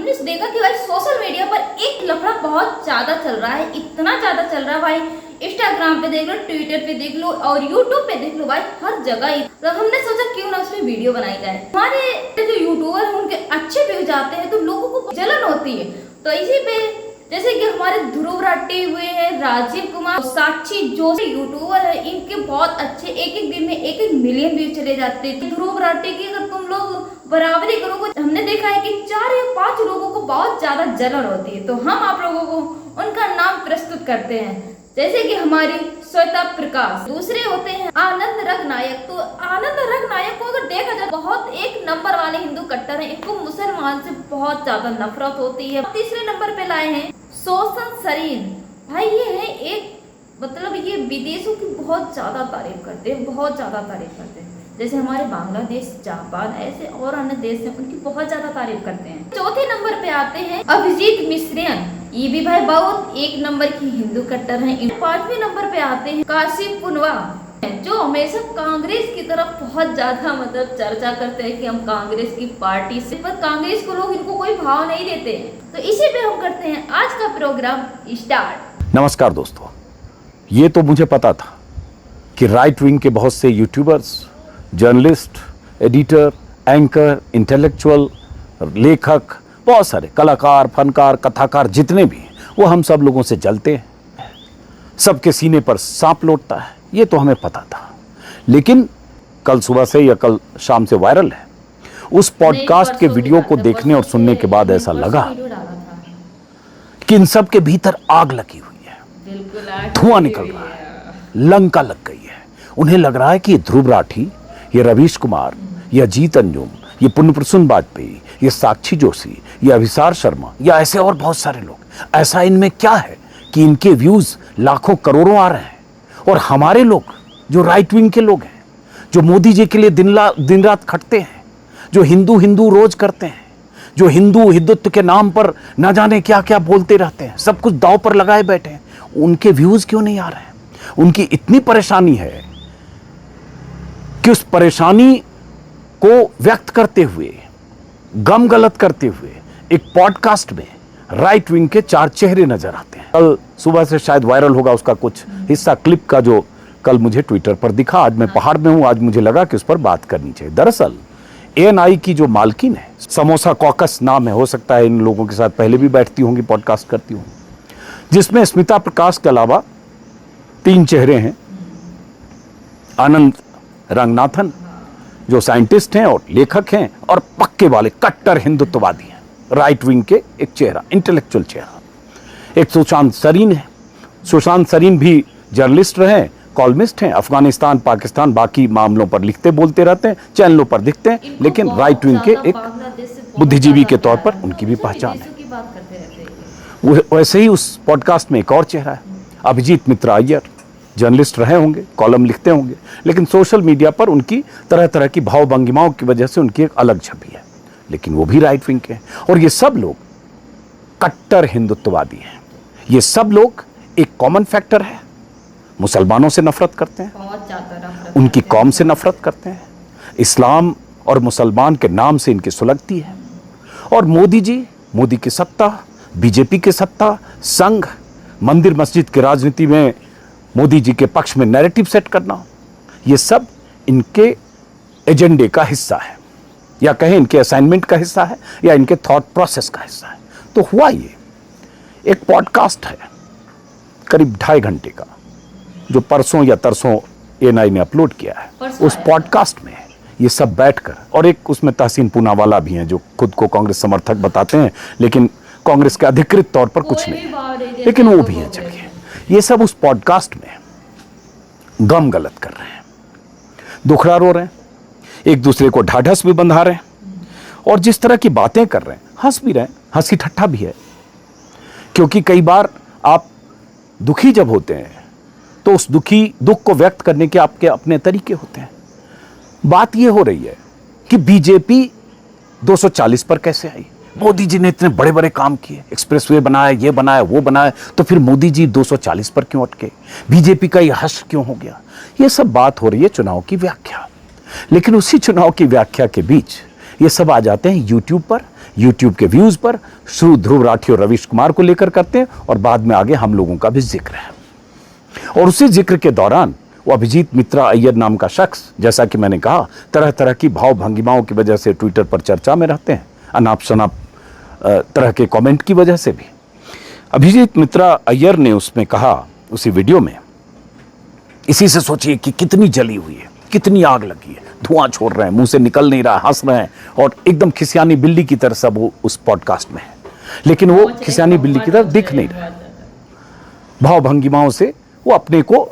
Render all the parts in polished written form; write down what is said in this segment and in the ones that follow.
हमने देखा कि भाई सोशल मीडिया पर एक लफड़ा बहुत ज्यादा चल रहा है, इतना ज्यादा चल रहा है भाई। इंस्टाग्राम पे देख लो, ट्विटर पे देख लो और यूट्यूब पे देख लो भाई, हर जगह। तो हमने सोचा क्यों ना उसमें वीडियो बनाई जाए। हमारे जो यूट्यूबर हैं उनके अच्छे व्यूज आते हैं तो लोगों को जलन होती है। तो इसी पे जैसे कि हमारे ध्रुव राठी हुए हैं, राजीव कुमार, साक्षी जो यूट्यूबर है, इनके बहुत अच्छे एक एक दिन में 1-1 मिलियन व्यूज चले जाते हैं। ध्रुव राठी की अगर तुम लोग बराबरी करोगे, हमने देखा है कि 4 या 5 लोगों को बहुत ज्यादा जलन होती है। तो हम आप लोगों को उनका नाम प्रस्तुत करते हैं, जैसे कि हमारी श्वेता प्रकाश। दूसरे होते हैं आनंद रगनायक। तो आनंद रगनायक को अगर देखा जाए बहुत एक नंबर वाले हिंदू कट्टर हैं, इनको मुसलमान से बहुत ज्यादा नफरत होती है। तीसरे नंबर पे लाए हैं शोषण सरीन। भाई ये है एक मतलब ये विदेशों की बहुत ज्यादा तारीफ करते हैं, बहुत ज्यादा तारीफ करते हैं। जैसे हमारे बांग्लादेश, जापान, ऐसे और अन्य देश हैं, उनकी बहुत ज्यादा तारीफ करते हैं। चौथे नंबर पे आते हैं अभिजीत मिश्रियन। ये भी भाई बहुत एक नंबर की हिंदू कट्टर हैं। 5वें नंबर पे आते हैं काशिफ पुनवा, जो हमेशा कांग्रेस की तरफ बहुत ज्यादा मतलब चर्चा करते हैं कि हम कांग्रेस की पार्टी से, पर कांग्रेस को लोग इनको कोई भाव नहीं देते हैं। तो इसी पे हम करते हैं आज का प्रोग्राम स्टार्ट। नमस्कार दोस्तों, ये तो मुझे पता था कि राइट विंग के बहुत से YouTubers, journalist, editor, anchor, intellectual, लेखक, बहुत सारे कलाकार, फनकार, कथाकार जितने भी हैं, वो हम सब लोगों से जलते हैं। सबके सीने पर सांप लौटता है, ये तो हमें पता था। लेकिन कल सुबह से या कल शाम से वायरल है उस पॉडकास्ट के वीडियो को देखने और सुनने के बाद ऐसा लगा कि इन सब के भीतर आग लगी हुई है, धुआं निकल रहा है, लंका लग गई है। उन्हें लग रहा है कि ये ध्रुव राठी, ये रवीश कुमार, ये अजीत अंजुम, ये पुण्य प्रसून वाजपेयी, ये साक्षी जोशी, ये अभिसार शर्मा, या ऐसे और बहुत सारे लोग, ऐसा इनमें क्या है कि इनके व्यूज लाखों करोड़ों आ रहे हैं। और हमारे लोग जो राइट विंग के लोग हैं, जो मोदी जी के लिए दिन रात खटते हैं, जो हिंदू हिंदू रोज करते हैं, जो हिंदू हिंदुत्व के नाम पर न जाने क्या क्या बोलते रहते हैं, सब कुछ दांव पर लगाए बैठे हैं, उनके व्यूज क्यों नहीं आ रहे हैं? उनकी इतनी परेशानी है कि उस परेशानी को व्यक्त करते हुए, गम गलत करते हुए एक पॉडकास्ट में राइट विंग के 4 चेहरे नजर आते हैं। कल सुबह से शायद वायरल होगा उसका कुछ हिस्सा, क्लिप का, जो कल मुझे ट्विटर पर दिखा। आज मैं पहाड़ में हूं, आज मुझे लगा कि उस पर बात करनी चाहिए। दरअसल ANI की जो मालकिन है, समोसा कॉकस नाम है, हो सकता है इन लोगों के साथ पहले भी बैठती होंगी, पॉडकास्ट करती होंगी, जिसमें स्मिता प्रकाश के अलावा 3 चेहरे हैं। आनंद रंगनाथन जो साइंटिस्ट हैं और लेखक हैं और पक्के वाले कट्टर हिंदुत्ववादी हैं, राइट विंग के एक चेहरा, इंटेलेक्चुअल चेहरा। एक सुशांत सरीन है। सुशांत सरीन भी जर्नलिस्ट रहे, कॉलमिस्ट हैं, अफगानिस्तान, पाकिस्तान, बाकी मामलों पर लिखते बोलते रहते हैं, चैनलों पर दिखते हैं, लेकिन राइट विंग के एक बुद्धिजीवी के तौर पर उनकी भी पहचान है। वैसे ही उस पॉडकास्ट में एक और चेहरा है, अभिजीत मित्रा अय्यर, जर्नलिस्ट रहे होंगे, कॉलम लिखते होंगे, लेकिन सोशल मीडिया पर उनकी तरह तरह की भाव भंगिमाओं की वजह से उनकी एक अलग छवि है, लेकिन वो भी राइट विंग के हैं। और ये सब लोग कट्टर हिंदुत्ववादी हैं। ये सब लोग, एक कॉमन फैक्टर है, मुसलमानों से नफरत करते हैं, बहुत ज्यादा नफरत, उनकी कौम से नफरत करते हैं, इस्लाम और मुसलमान के नाम से इनकी सुलगती है। और मोदी जी, मोदी की सत्ता, बीजेपी की सत्ता, संघ, मंदिर मस्जिद की राजनीति में मोदी जी के पक्ष में नैरेटिव सेट करना, ये सब इनके एजेंडे का हिस्सा है, या कहें इनके असाइनमेंट का हिस्सा है, या इनके थॉट प्रोसेस का हिस्सा है। तो हुआ ये, एक पॉडकास्ट है करीब 2.5 घंटे का, जो परसों या तरसों ANI ने अपलोड किया है। उस पॉडकास्ट में ये सब बैठकर, और एक उसमें तहसीन पूनावाला भी हैं जो खुद को कांग्रेस समर्थक बताते हैं, लेकिन कांग्रेस के अधिकृत तौर पर कुछ नहीं है, लेकिन वो भी है। चलिए, ये सब उस पॉडकास्ट में गम गलत कर रहे हैं, दुखड़ा रो रहे हैं, एक दूसरे को ढाढ़स भी बंधा रहे हैं, और जिस तरह की बातें कर रहे हैं, हंस भी रहे हैं, हंसी ठट्ठा भी है। क्योंकि कई बार आप दुखी जब होते हैं तो उस दुख को व्यक्त करने के आपके अपने तरीके होते हैं। बात यह हो रही है कि बीजेपी 240 पर कैसे आई? मोदी जी ने इतने बड़े बड़े काम किए, एक्सप्रेसवे बनाया, ये बनाया, वो बनाया, तो फिर मोदी जी 240 पर क्यों अटके? बीजेपी का यह हश्र क्यों हो गया? ये सब बात हो रही है चुनाव की व्याख्या। लेकिन उसी चुनाव की व्याख्या के बीच ये सब आ जाते हैं यूट्यूब पर, यूट्यूब के व्यूज पर, शुरू ध्रुव राठी और रवीश कुमार को लेकर करते हैं और बाद में आगे हम लोगों का भी जिक्र है। और उसी जिक्र के दौरान वो अभिजीत मित्रा अय्यर नाम का शख्स, जैसा कि मैंने कहा, तरह तरह की भाव भंगिमाओं की वजह से ट्विटर पर चर्चा में रहते हैं, अनाप शनाप तरह के कमेंट की वजह से भी। अभिजीत मित्रा अय्यर ने उसमें कहा, उसी वीडियो में, इसी से सोचिए कि कितनी जली हुई है, कितनी आग लगी है, धुआं छोड़ रहे हैं, मुंह से निकल नहीं रहा, हंस रहे हैं और एकदम खिसियानी बिल्ली की तरह सब वो उस पॉडकास्ट में है, लेकिन वो खिसियानी बिल्ली की तरह दिख नहीं रहा। भाव भंगिमाओं से वो अपने को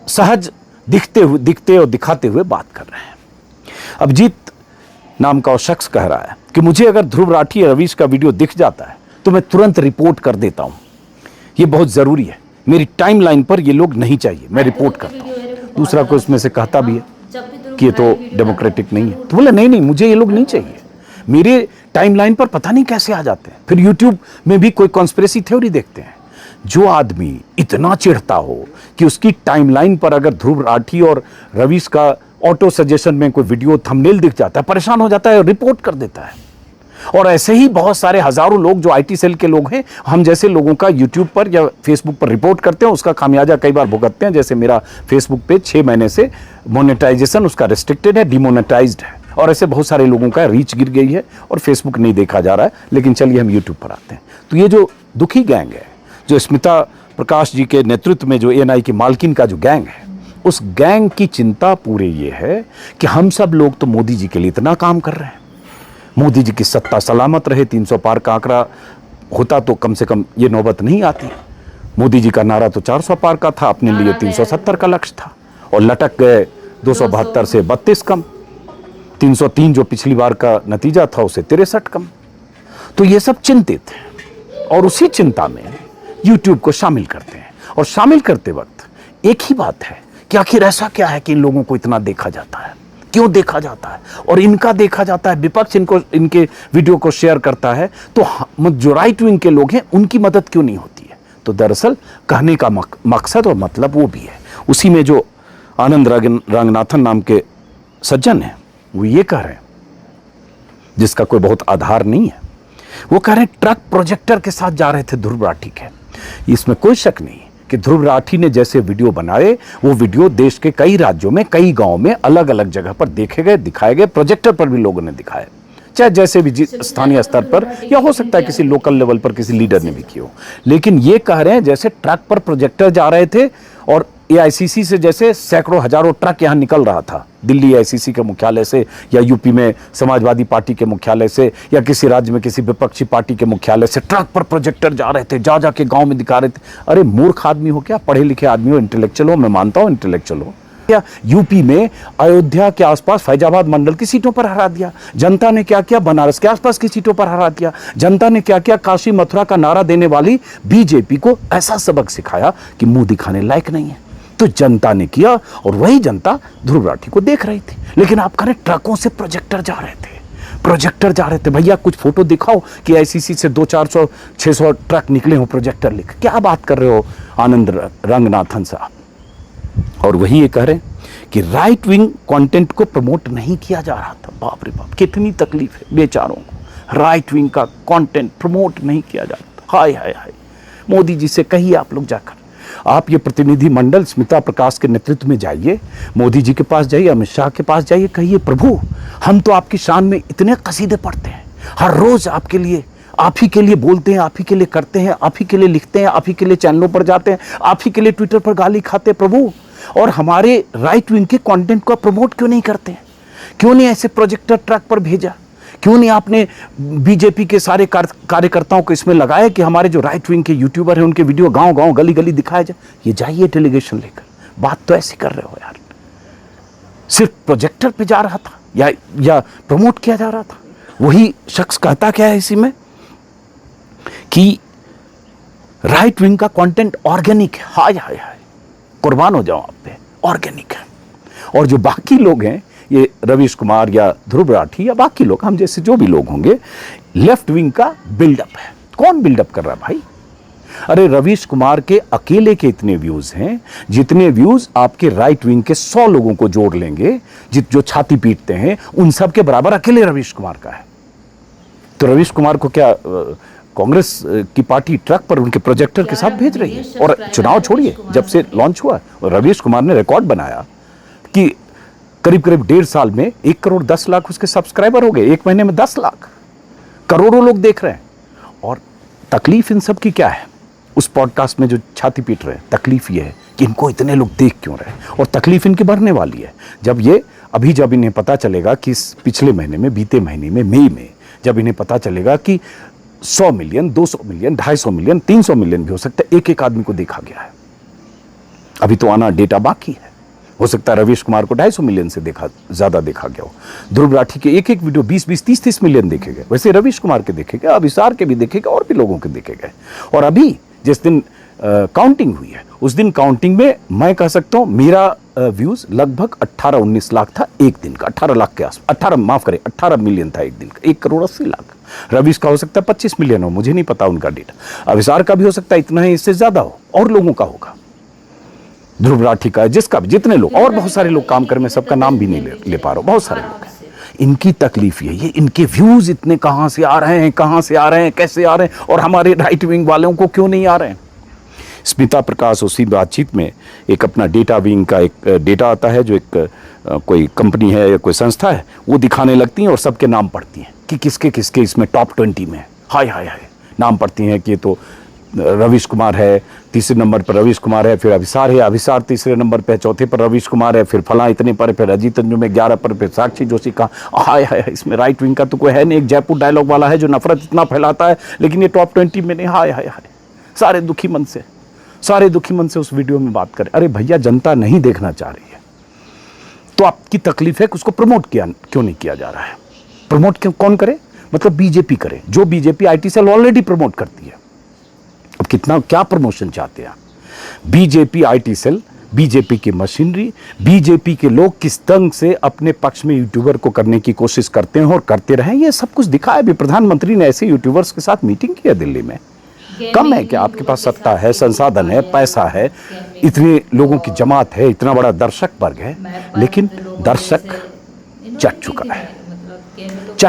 सहज दिखते और दिखाते हुए बात कर रहे हैं। अभिजीत नाम का वो शख्स कह रहा है कि मुझे अगर ध्रुव राठी या रवीश का वीडियो दिख जाता है तो मैं तुरंत रिपोर्ट कर देता हूं, ये बहुत जरूरी है, मेरी टाइमलाइन पर ये लोग नहीं चाहिए, मैं रिपोर्ट करता हूं। दूसरा को इसमें से कहता भी है कि ये तो डेमोक्रेटिक नहीं है, तो बोला नहीं, मुझे ये लोग नहीं चाहिए, मेरे टाइमलाइन पर पता नहीं कैसे आ जाते हैं। फिर यूट्यूब में भी कोई कॉन्स्पिरेसी थ्योरी देखते हैं। जो आदमी इतना चिढ़ता हो कि उसकी टाइमलाइन पर अगर ध्रुव राठी और रवीश का ऑटो सजेशन में कोई वीडियो थंबनेल दिख जाता है, परेशान हो जाता है और रिपोर्ट कर देता है। और ऐसे ही बहुत सारे हजारों लोग जो आईटी सेल के लोग हैं, हम जैसे लोगों का यूट्यूब पर या फेसबुक पर रिपोर्ट करते हैं, उसका खामियाजा कई बार भुगतते हैं। जैसे मेरा फेसबुक पेज 6 महीने से मोनेटाइजेशन उसका रिस्ट्रिक्टेड है, डिमोनेटाइज्ड है, और ऐसे बहुत सारे लोगों का रीच गिर गई है और फेसबुक नहीं देखा जा रहा है। लेकिन चलिए हम यूट्यूब पर आते हैं। तो ये जो दुखी गैंग है, जो स्मिता प्रकाश जी के नेतृत्व में जो एएनआई की मालकिन का जो गैंग है, उस गैंग की चिंता पूरे ये है कि हम सब लोग तो मोदी जी के लिए इतना काम कर रहे हैं, मोदी जी की सत्ता सलामत रहे, 300 पार का आंकड़ा होता तो कम से कम ये नौबत नहीं आती। मोदी जी का नारा तो 400 पार का था, अपने लिए 370 का लक्ष्य था और लटक गए 272 से 32 कम, 303 जो पिछली बार का नतीजा था उसे 63 कम। तो ये सब चिंतित हैं और उसी चिंता में यूट्यूब को शामिल करते हैं। और शामिल करते वक्त एक ही बात है कि आखिर ऐसा क्या है कि इन लोगों को इतना देखा जाता है, क्यों देखा जाता है और इनका देखा जाता है, विपक्ष इनके वीडियो को शेयर करता है, तो जो राइट विंग के लोग हैं उनकी मदद क्यों नहीं होती है। तो दरअसल कहने का मकसद और मतलब वो भी है। उसी में जो आनंद रंगनाथन नाम के सज्जन हैं, वो ये कह रहे हैं, जिसका कोई बहुत आधार नहीं है, वो कह रहे हैं ट्रक प्रोजेक्टर के साथ जा रहे थे ध्रुव राठी के। इसमें कोई शक नहीं कि ध्रुव राठी ने जैसे वीडियो बनाए, वो वीडियो देश के कई राज्यों में, कई गांवों में, अलग अलग जगह पर देखे गए, दिखाए गए, प्रोजेक्टर पर भी लोगों ने दिखाए, चाहे जैसे भी स्थानीय स्तर पर या हो सकता है किसी लोकल लेवल पर किसी लीडर ने भी किया हो। लेकिन ये कह रहे हैं जैसे ट्रक पर प्रोजेक्टर जा रहे थे और एआईसीसी से जैसे सैकड़ों हजारों ट्रक यहाँ निकल रहा था, दिल्ली एआईसीसी के मुख्यालय से या यूपी में समाजवादी पार्टी के मुख्यालय से या किसी राज्य में किसी विपक्षी पार्टी के मुख्यालय से ट्रक पर प्रोजेक्टर जा रहे थे, जा के गांव में दिखा रहे थे। अरे मूर्ख आदमी हो क्या, पढ़े लिखे आदमी हो, इंटेलेक्चुअल हो, मैं मानता हूँ इंटेलेक्चुअल हो। क्या यूपी में अयोध्या के आसपास फैजाबाद मंडल की सीटों पर हरा दिया जनता ने, क्या किया बनारस के आसपास की सीटों पर हरा दिया जनता ने, क्या किया काशी मथुरा का नारा देने वाली बीजेपी को ऐसा सबक सिखाया कि मुंह दिखाने लायक नहीं है। तो जनता ने किया और वही जनता ध्रुव राठी को देख रही थी। लेकिन आप कह रहे ट्रकों से प्रोजेक्टर जा रहे थे, प्रोजेक्टर जा रहे थे। भैया कुछ फोटो दिखाओ कि आईसीसी से 200-400 600 ट्रक निकले हो प्रोजेक्टर लेकर। क्या बात कर रहे हो आनंद रंगनाथन साहब। और वही ये कह रहे हैं कि राइट विंग कंटेंट को प्रमोट नहीं किया जा रहा था। बाप रे बाप, कितनी तकलीफ है बेचारों को, राइट विंग का कंटेंट प्रमोट नहीं किया जा रहा था। हाय हाय हाय, मोदी जी से कहिए आप लोग जाकर, आप ये प्रतिनिधि मंडल स्मिता प्रकाश के नेतृत्व में जाइए, मोदी जी के पास जाइए, अमित शाह के पास जाइए, कहिए प्रभु हम तो आपकी शान में इतने कसीदे पढ़ते हैं, हर रोज आपके लिए, आप ही के लिए बोलते हैं, आप ही के लिए करते हैं, आप ही के लिए लिखते हैं, आप ही के लिए चैनलों पर जाते हैं, आप ही के लिए ट्विटर पर गाली खाते हैं प्रभु। और हमारे राइट विंग के कंटेंट को प्रमोट क्यों नहीं करते हैं? क्यों नहीं ऐसे प्रोजेक्टर ट्रक पर भेजा? क्यों नहीं आपने बीजेपी के सारे कार्यकर्ताओं को इसमें लगाया कि हमारे जो राइट विंग के यूट्यूबर हैं उनके वीडियो गांव गांव गली गली दिखाया जाए? ये जाइए डेलीगेशन लेकर, बात तो ऐसी कर रहे हो यार। सिर्फ प्रोजेक्टर पे जा रहा था या प्रमोट किया जा रहा था। वही शख्स कहता क्या है इसी में कि राइट विंग का कंटेंट ऑर्गेनिक है। हाय हाय हाय, कुर्बान हो जाओ आप पे, ऑर्गेनिक है। और जो बाकी लोग हैं, ये रवीश कुमार या ध्रुव राठी या बाकी लोग, हम जैसे जो भी लोग होंगे, लेफ्ट विंग का बिल्डअप है। कौन बिल्डअप कर रहा है भाई? अरे रवीश कुमार के अकेले के इतने व्यूज हैं जितने व्यूज आपके राइट विंग के 100 लोगों को जोड़ लेंगे, जो छाती पीटते हैं, उन सब के बराबर अकेले रवीश कुमार का है। तो रवीश कुमार को क्या कांग्रेस की पार्टी ट्रक पर उनके प्रोजेक्टर के साथ भेज रही है? और चुनाव छोड़िए, जब से लॉन्च हुआ रवीश कुमार ने रिकॉर्ड बनाया कि करीब करीब 1.5 साल में 1 करोड़ 10 लाख उसके सब्सक्राइबर हो गए, 1 महीने में 10 लाख, करोड़ों लोग देख रहे हैं। और तकलीफ इन सब की क्या है? उस पॉडकास्ट में जो छाती पीट रहे हैं, तकलीफ ये है कि इनको इतने लोग देख क्यों रहे हैं, और तकलीफ इनकी बढ़ने वाली है जब इन्हें पता चलेगा कि इस पिछले महीने में, बीते महीने में, मई में, जब इन्हें पता चलेगा कि 100 मिलियन, 200 मिलियन, 250 मिलियन, 300 मिलियन भी हो सकता है, एक आदमी को देखा गया है। अभी तो आना डेटा बाकी है। हो सकता है रवीश कुमार को 250 मिलियन से ज्यादा देखा गया हो। ध्रुव राठी के एक वीडियो 20-20, 30-30 मिलियन देखे गए। वैसे रवीश कुमार के देखे गए, अभिसार के भी देखे गए, और भी लोगों के देखे गए। और अभी जिस दिन काउंटिंग हुई है, उस दिन काउंटिंग में मैं कह सकता हूं मेरा व्यूज लगभग 18-19 लाख था एक दिन का, 18 लाख के आसपास, 18 मिलियन था एक दिन का, 1 करोड़ 80 लाख। रवीश का हो सकता है 25 मिलियन हो, मुझे नहीं पता उनका डेटा। अभिसार का भी हो सकता है इतना ही, इससे ज्यादा हो, और लोगों का होगा। ध्रुव राठी का, जिसका भी, जितने लोग, और बहुत सारे लोग काम कर, मैं सबका नाम भी नहीं ले पा रहा हूं, बहुत सारे लोग हैं। इनकी तकलीफ ये इनके व्यूज इतने कहां से आ रहे हैं, कैसे आ रहे हैं, और हमारे राइट विंग वालों को क्यों नहीं आ रहे हैं। स्मिता प्रकाश उसी बातचीत में एक अपना डेटा विंग का एक डेटा आता है, जो एक कोई कंपनी है या कोई संस्था है, वो दिखाने लगती हैं और सबके नाम पढ़ती हैं कि किसके किसके इसमें टॉप 20 में। हाय हाय हाय, नाम पढ़ती हैं कि ये तो रवीश कुमार है, तीसरे नंबर पर रवीश कुमार है, फिर अभिसार है, अभिसार तीसरे नंबर पे, चौथे पर रवीश कुमार है, फिर फला इतने पर, फिर अजीत अंजुम में 11 पर, फिर साक्षी जोशी का। हाय हाय, इसमें राइट विंग का तो कोई है नहीं। एक जयपुर डायलॉग वाला है जो नफरत इतना फैलाता है, लेकिन ये टॉप 20 में नहीं। हाय हाय हाय, सारे दुखी मन से उस वीडियो में बात करें। अरे भैया, जनता नहीं देखना चाह रही है तो आपकी तकलीफ है कि उसको प्रमोट क्यों नहीं किया जा रहा है। प्रमोट क्यों कौन करे? मतलब बीजेपी करे, जो BJP IT cell already promote करती है। अब क्या प्रमोशन चाहते हैं? बीजेपी आईटी सेल, बीजेपी की मशीनरी, बीजेपी के लोग किस ढंग से अपने पक्ष में यूट्यूबर को करने की कोशिश करते हैं और करते रहे, ये सब कुछ दिखाया भी। प्रधानमंत्री ने ऐसे यूट्यूबर्स के साथ मीटिंग की है दिल्ली में। कम है कि आपके पास सत्ता है, संसाधन है, पैसा है, इतने लोगों की जमात है, इतना बड़ा दर्शक वर्ग है, लेकिन दर्शक चट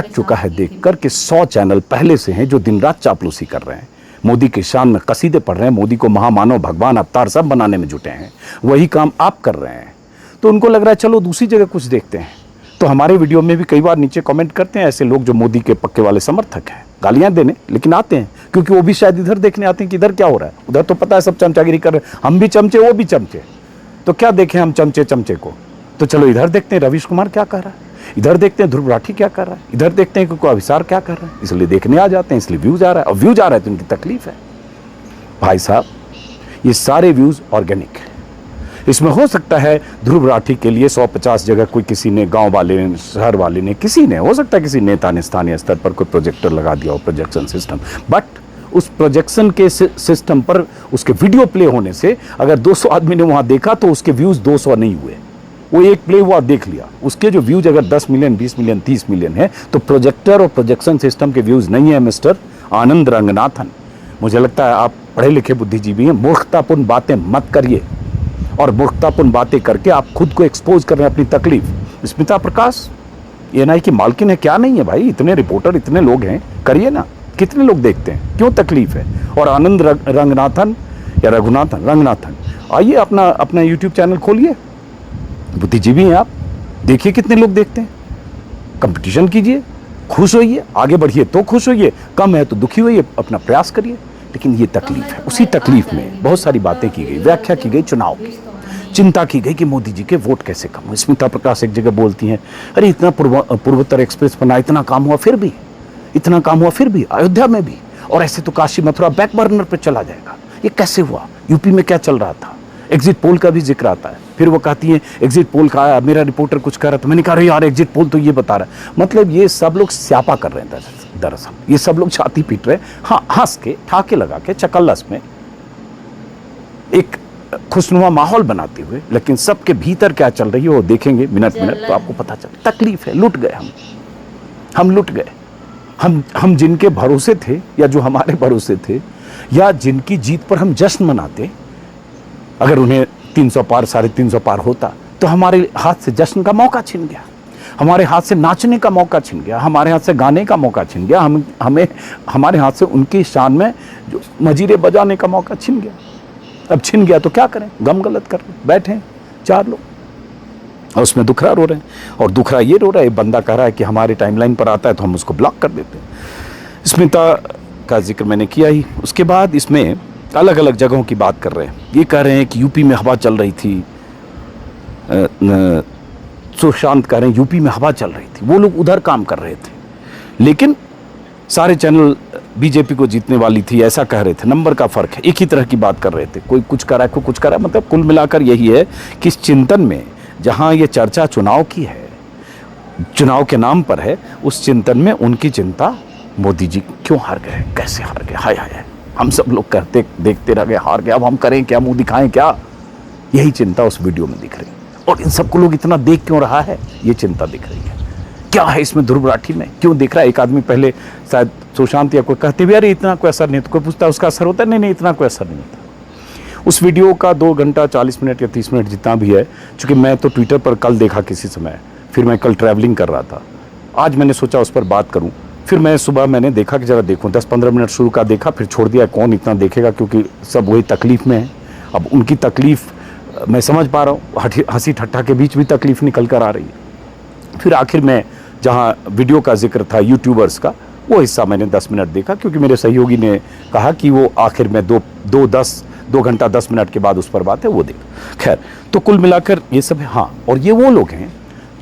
चुका है देखकर कि 100 चैनल पहले से हैं जो दिन रात चापलूसी कर रहे हैं, मोदी के शान में कसीदे पढ़ रहे हैं, मोदी को महामानव, भगवान, अवतार सब बनाने में जुटे हैं। वही काम आप कर रहे हैं, तो उनको लग रहा है चलो दूसरी जगह कुछ देखते हैं। तो हमारे वीडियो में भी कई बार नीचे कमेंट करते हैं ऐसे लोग जो मोदी के पक्के वाले समर्थक हैं, गालियां देने, लेकिन आते हैं क्योंकि वो भी शायद इधर देखने आते हैं कि इधर क्या हो रहा है। उधर तो पता है सब चमचागिरी कर रहे हैं, हम भी चमचे, वो भी चमचे, तो क्या देखें हम चमचे को। तो चलो इधर देखते हैं रवीश कुमार क्या कर रहा है, इधर देखते हैं ध्रुव राठी क्या कर रहा है, इधर देखते हैं कि कोई अभिसार क्या कर रहा है, इसलिए देखने आ जाते हैं, इसलिए व्यूज आ रहा है। और व्यूज आ रहा है तो उनकी तकलीफ है। भाई साहब, ये सारे व्यूज ऑर्गेनिक है। इसमें हो सकता है ध्रुव राठी के लिए 150 जगह कोई किसी ने, गांव वाले ने, शहर वाले ने, किसी ने, हो सकता है किसी नेता ने स्थानीय स्तर पर कोई प्रोजेक्टर लगा दिया हो, प्रोजेक्शन सिस्टम, बट उस प्रोजेक्शन के सिस्टम पर उसके वीडियो प्ले होने से अगर 200 आदमी ने वहां देखा तो उसके व्यूज 200 नहीं हुए। वो एक प्ले हुआ, देख लिया, उसके जो व्यूज अगर 10 मिलियन, 20 मिलियन, 30 मिलियन है, तो प्रोजेक्टर और प्रोजेक्शन सिस्टम के व्यूज नहीं है। मिस्टर आनंद रंगनाथन, मुझे लगता है आप पढ़े लिखे बुद्धिजीवी हैं, मूर्खतापूर्ण बातें मत करिए, और मूर्खतापूर्ण बातें करके आप खुद को एक्सपोज कर रहे हैं अपनी तकलीफ। स्मिता प्रकाश एएनआई की मालकिन है, क्या नहीं है भाई, इतने रिपोर्टर, इतने लोग हैं, करिए ना, कितने लोग देखते हैं, क्यों तकलीफ है। और आनंद रंगनाथन या रंगनाथन, आइए अपना यूट्यूब चैनल खोलिए, बुद्धिजीवी हैं आप, देखिए कितने लोग देखते हैं, कंपटीशन कीजिए, खुश होइए, आगे बढ़िए तो खुश होइए, कम है तो दुखी होइए, अपना प्रयास करिए। लेकिन ये तकलीफ है। उसी तकलीफ में बहुत सारी बातें की गई, व्याख्या की गई चुनाव की, चिंता की गई कि मोदी जी के वोट कैसे कम हो। स्मिता प्रकाश एक जगह बोलती हैं, अरे इतना पूर्वोत्तर एक्सप्रेस बना, इतना काम हुआ फिर भी, अयोध्या में भी, और ऐसे तो काशी मथुरा बैक बर्नर पर चला जाएगा। ये कैसे हुआ? यूपी में क्या चल रहा था? एग्जिट पोल का भी जिक्र आता है, फिर वो कहती है एग्जिट पोल का आया, मेरा रिपोर्टर कुछ कह रहा था, मैंने कहा यार एग्जिट पोल तो ये बता रहा है। मतलब ये सब लोग स्यापा कर रहे हैं, दरअसल ये सब लोग छाती पीट रहे हैं, हाँ, हंस के, ठाके लगा के, चकल्लस में एक खुशनुमा माहौल बनाते हुए, लेकिन सबके भीतर क्या चल रही है वो देखेंगे मिनट तो आपको पता चले। तकलीफ है, लुट गए हम लुट गए। हम जिनके भरोसे थे या जो हमारे भरोसे थे, या जिनकी जीत पर हम जश्न मनाते, अगर उन्हें 300 पार 350 पार होता तो हमारे हाथ से जश्न का मौका छिन गया, हमारे हाथ से नाचने का मौका छिन गया, हमारे हाथ से गाने का मौका छिन गया, हमें हमारे हाथ से उनकी शान में जो मजीरे बजाने का मौका छिन गया। अब छिन गया तो क्या करें, गम गलत कर बैठे हैं 4 लोग और उसमें दुखरा रो रहे हैं। और दुखरा ये रो रहा है, बंदा कह रहा है कि हमारे टाइमलाइन पर आता है तो हम उसको ब्लॉक कर देते हैं। स्मिता का जिक्र मैंने किया ही। उसके बाद इसमें अलग अलग जगहों की बात कर रहे हैं। ये कह रहे हैं कि यूपी में हवा चल रही थी, सुशांत कह रहे हैं यूपी में हवा चल रही थी, वो लोग उधर काम कर रहे थे, लेकिन सारे चैनल बीजेपी को जीतने वाली थी, ऐसा कह रहे थे। नंबर का फर्क है, एक ही तरह की बात कर रहे थे, कोई कुछ कर रहा है, कोई कुछ कर रहा है। मतलब कुल मिलाकर यही है कि इस चिंतन में जहां ये चर्चा चुनाव की है, चुनाव के नाम पर है, उस चिंतन में उनकी चिंता मोदी जी क्यों हार गए, कैसे हार गए, हाय हाय हम सब लोग कहते देखते रह गए, हार गए, अब हम करें क्या, मुंह दिखाएं क्या, यही चिंता उस वीडियो में दिख रही है। और इन सबको लोग इतना देख क्यों रहा है, ये चिंता दिख रही है। क्या है इसमें ध्रुव राठी में, क्यों देख रहा है? एक आदमी पहले शायद सुशांत या कोई कहते भी अरे इतना कोई असर नहीं, तो कोई पूछता है उसका असर होता है, नहीं इतना कोई असर नहीं होता। उस वीडियो का 2 घंटा 40 मिनट या 30 मिनट जितना भी है, चूंकि मैं तो ट्विटर पर कल देखा किसी समय, फिर मैं कल ट्रैवलिंग कर रहा था, आज मैंने सोचा उस पर बात करूं, फिर मैं सुबह मैंने देखा कि जरा देखूं, 10-15 मिनट शुरू का देखा, फिर छोड़ दिया, कौन इतना देखेगा, क्योंकि सब वही तकलीफ में है। अब उनकी तकलीफ मैं समझ पा रहा हूँ, हंसी ठट्ठा के बीच भी तकलीफ निकल कर आ रही है। फिर आखिर में जहाँ वीडियो का जिक्र था यूट्यूबर्स का, वो हिस्सा मैंने 10 मिनट देखा, क्योंकि मेरे सहयोगी ने कहा कि वो आखिर में 2 घंटा 10 मिनट के बाद उस पर बात है, वो देख। खैर, तो कुल मिलाकर ये सब है। हाँ, और ये वो लोग हैं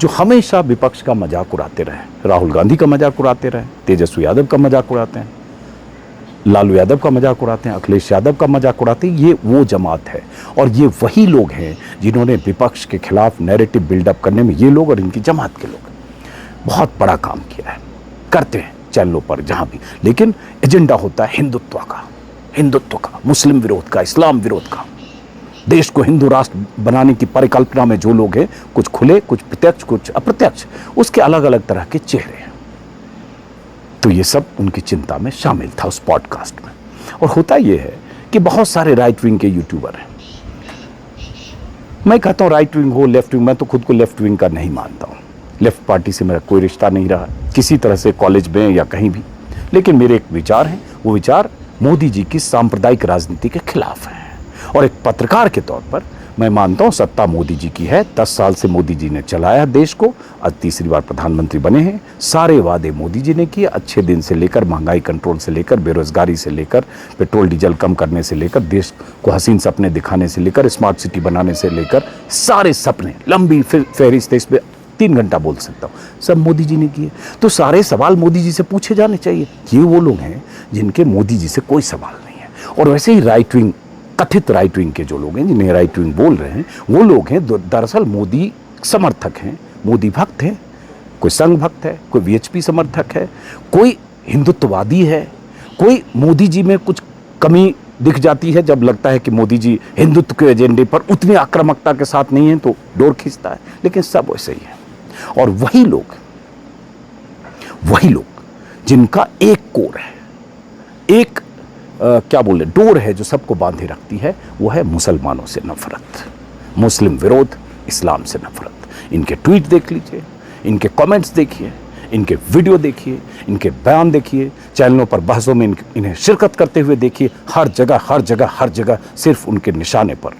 जो हमेशा विपक्ष का मजाक उड़ाते रहे। राहुल गांधी का मजाक उड़ाते रहे, तेजस्वी यादव का मजाक उड़ाते हैं, लालू यादव का मजाक उड़ाते हैं, अखिलेश यादव का मजाक उड़ाते हैं। ये वो जमात है और ये वही लोग हैं जिन्होंने विपक्ष के खिलाफ नैरेटिव बिल्डअप करने में, ये लोग और इनकी जमात के लोग बहुत बड़ा काम किया है, करते हैं चैनलों पर जहाँ भी। लेकिन एजेंडा होता है हिंदुत्व का, मुस्लिम विरोध का, इस्लाम विरोध का। देश को हिंदू राष्ट्र बनाने की परिकल्पना में जो लोग हैं, कुछ खुले, कुछ प्रत्यक्ष, कुछ अप्रत्यक्ष, उसके अलग अलग तरह के चेहरे हैं। तो ये सब उनकी चिंता में शामिल था उस पॉडकास्ट में। और होता यह है कि बहुत सारे राइट विंग के यूट्यूबर हैं। मैं कहता हूं राइट विंग हो, लेफ्ट विंग, मैं तो खुद को लेफ्ट विंग का नहीं मानता हूं। लेफ्ट पार्टी से मेरा कोई रिश्ता नहीं रहा किसी तरह से, कॉलेज में या कहीं भी। लेकिन मेरे एक विचार हैं, वो विचार मोदी जी की सांप्रदायिक राजनीति के खिलाफ है। और एक पत्रकार के तौर पर मैं मानता हूं सत्ता मोदी जी की है। 10 साल से मोदी जी ने चलाया देश को, आज तीसरी बार प्रधानमंत्री बने हैं। सारे वादे मोदी जी ने किए, अच्छे दिन से लेकर, महंगाई कंट्रोल से लेकर, बेरोजगारी से लेकर, पेट्रोल डीजल कम करने से लेकर, देश को हसीन सपने दिखाने से लेकर, स्मार्ट सिटी बनाने से लेकर, सारे सपने, लंबी फहरिस्त है, इस पर 3 घंटा बोल सकता हूँ, सब मोदी जी ने किए। तो सारे सवाल मोदी जी से पूछे जाने चाहिए। ये वो लोग हैं जिनके मोदी जी से कोई सवाल नहीं है। और वैसे ही राइट विंग, कथित राइट विंग के जो लोग हैं, जिन्हें राइट विंग बोल रहे हैं, वो लोग हैं दरअसल मोदी समर्थक हैं, मोदी भक्त हैं। कोई संघ भक्त है, कोई वीएचपी समर्थक है, कोई हिंदुत्ववादी है, कोई मोदी जी में कुछ कमी दिख जाती है जब लगता है कि मोदी जी हिंदुत्व के एजेंडे पर उतनी आक्रामकता के साथ नहीं है तो डोर खींचता है। लेकिन सब वैसे ही है। और वही लोग जिनका एक कोर है, एक क्या बोले, डोर है जो सबको बांधे रखती है, वो है मुसलमानों से नफरत, मुस्लिम विरोध, इस्लाम से नफरत। इनके ट्वीट देख लीजिए, इनके कमेंट्स देखिए, इनके वीडियो देखिए, इनके बयान देखिए, चैनलों पर बहसों में इन्हें शिरकत करते हुए देखिए। हर जगह सिर्फ उनके निशाने पर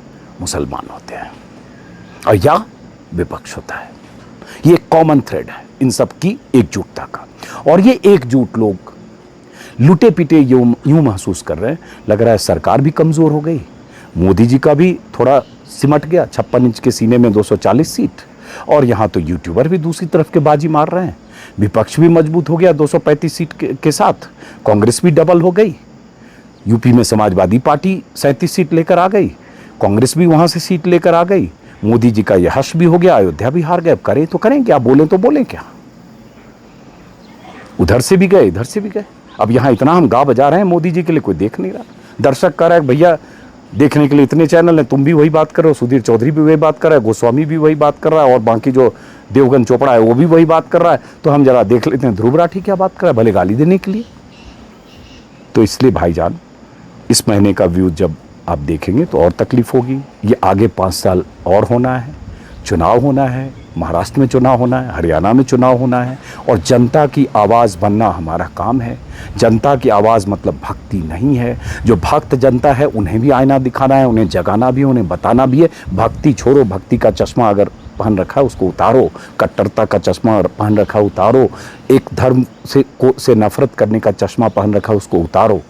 मुसलमान होते हैं और या विपक्ष होता है। ये कॉमन थ्रेड है इन सब की एकजुटता का। और ये एकजुट लोग लुटे पिटे यूं महसूस कर रहे हैं, लग रहा है सरकार भी कमजोर हो गई, मोदी जी का भी थोड़ा सिमट गया, 56 इंच के सीने में 240 सीट। और यहाँ तो यूट्यूबर भी दूसरी तरफ के बाजी मार रहे हैं, विपक्ष भी मजबूत हो गया 235 सीट के साथ, कांग्रेस भी डबल हो गई, यूपी में समाजवादी पार्टी 37 सीट लेकर आ गई, कांग्रेस भी वहां से सीट लेकर आ गई, मोदी जी का यह हर्ष भी हो गया, अयोध्या भी हार गए। अब करें तो करें क्या, बोलें तो बोलें क्या। उधर से भी गए, इधर से भी गए। अब यहाँ इतना हम गा बजा रहे हैं मोदी जी के लिए, कोई देख नहीं रहा। दर्शक कह रहा है भैया देखने के लिए इतने चैनल हैं, तुम भी वही बात कर रहे हो, सुधीर चौधरी भी वही बात कर रहा है, गोस्वामी भी वही बात कर रहा है, और बाकी जो देवगन चोपड़ा है वो भी वही बात कर रहा है, तो हम जरा देख लेते हैं ध्रुव राठी क्या बात कर रहा है, भले गाली देने के लिए। तो इसलिए भाईजान, इस महीने का व्यू जब आप देखेंगे तो और तकलीफ होगी। ये आगे 5 साल और होना है, चुनाव होना है, महाराष्ट्र में चुनाव होना है, हरियाणा में चुनाव होना है, और जनता की आवाज़ बनना हमारा काम है। जनता की आवाज़ मतलब भक्ति नहीं है। जो भक्त जनता है उन्हें भी आईना दिखाना है, उन्हें जगाना भी है, उन्हें बताना भी है। भक्ति छोड़ो, भक्ति का चश्मा अगर पहन रखा है उसको उतारो, कट्टरता का चश्मा पहन रखा उतारो, एक धर्म से नफरत करने का चश्मा पहन रखा उसको उतारो।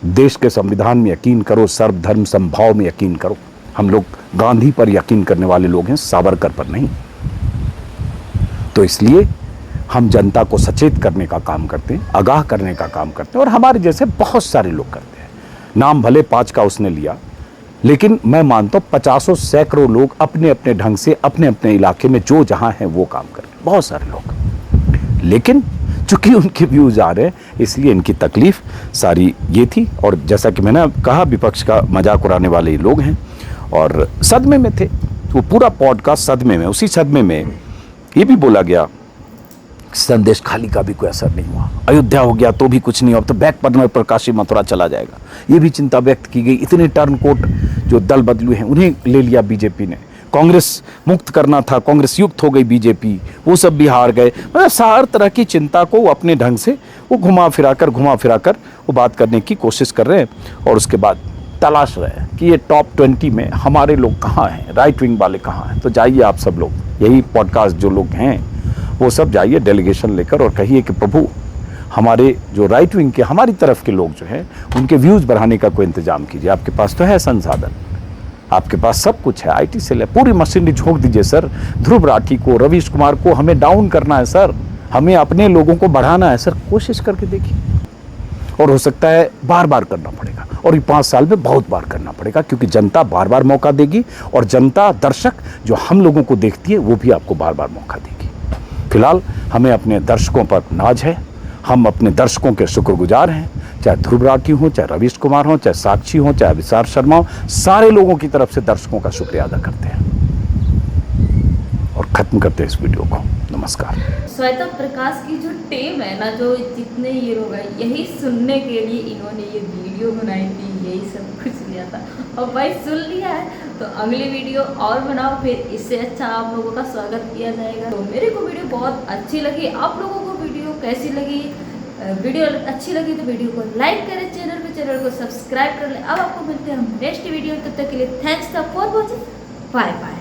देश के संविधान में यकीन करो, सर्वधर्म समभाव में यकीन करो। हम लोग गांधी पर यकीन करने वाले लोग हैं, सावरकर पर नहीं। तो इसलिए हम जनता को सचेत करने का काम करते हैं, आगाह करने का काम करते हैं, और हमारे जैसे बहुत सारे लोग करते हैं। नाम भले 5 का उसने लिया, लेकिन मैं मानता हूँ 50 सैकड़ों लोग अपने अपने ढंग से अपने अपने इलाके में जो जहां हैं वो काम कर रहे हैं, बहुत सारे लोग। लेकिन चूंकि उनके व्यूज आ रहे हैं इसलिए इनकी तकलीफ सारी ये थी। और जैसा कि मैंने कहा, विपक्ष का मजाक उड़ाने वाले ये लोग हैं और सदमे में थे। वो पूरा पॉडकास्ट सदमे में, उसी सदमे में ये भी बोला गया संदेश खाली का भी कोई असर नहीं हुआ, अयोध्या हो गया तो भी कुछ नहीं हुआ, तो बैक बर्नर पर काशी मथुरा चला जाएगा, ये भी चिंता व्यक्त की गई। इतने टर्न कोट जो दल बदलू हैं उन्हें ले लिया बीजेपी ने, कांग्रेस मुक्त करना था, कांग्रेस युक्त हो गई बीजेपी, वो सब भी हार गए। मतलब हर तरह की चिंता को वो अपने ढंग से वो घुमा फिरा कर वो बात करने की कोशिश कर रहे हैं। और उसके बाद तलाश रहे हैं कि ये टॉप 20 में हमारे लोग कहाँ हैं, राइट विंग वाले कहाँ हैं। तो जाइए आप सब लोग, यही पॉडकास्ट जो लोग हैं वो सब जाइए डेलीगेशन लेकर और कहिए कि प्रभु हमारे जो राइट विंग के हमारी तरफ के लोग जो हैं उनके व्यूज़ बढ़ाने का कोई इंतजाम कीजिए। आपके पास तो है संसाधन, आपके पास सब कुछ है, IT सेल है, पूरी मशीनरी झोंक दीजिए सर। ध्रुव राठी को, रवीश कुमार को हमें डाउन करना है सर, हमें अपने लोगों को बढ़ाना है सर। कोशिश करके देखिए, और हो सकता है बार बार करना पड़ेगा, और ये 5 साल में बहुत बार करना पड़ेगा, क्योंकि जनता बार बार मौका देगी, और जनता दर्शक जो हम लोगों को देखती है वो भी आपको बार बार मौका देगी। फिलहाल हमें अपने दर्शकों पर नाज है, हम अपने दर्शकों के शुक्रगुजार हैं, चाहे ध्रुव राठी हो, चाहे रवीश कुमार हो, चाहे साक्षी हो, चाहे विशाल शर्मा हो, सारे लोगों की तरफ से दर्शकों का शुक्रिया अदा करते हैं और खत्म करते हैं इस वीडियो को। नमस्कार। श्वेता प्रकाश की जो टीम है ना, जो जितने ये लोग हैं, यही सुनने के लिए इन्होंने ये वीडियो बनाई थी, यही सब कुछ लिया था, और भाई सुन लिया है तो अगली वीडियो और बनाओ, फिर इससे अच्छा आप लोगों का स्वागत किया जाएगा। तो मेरे को वीडियो बहुत अच्छी लगी, आप लोगों को वीडियो कैसी लगी? वीडियो अच्छी लगी तो वीडियो को लाइक करें, चैनल को सब्सक्राइब कर लें। अब आपको मिलते हैं हम नेक्स्ट वीडियो, तब तक के लिए thanks for watching, bye bye.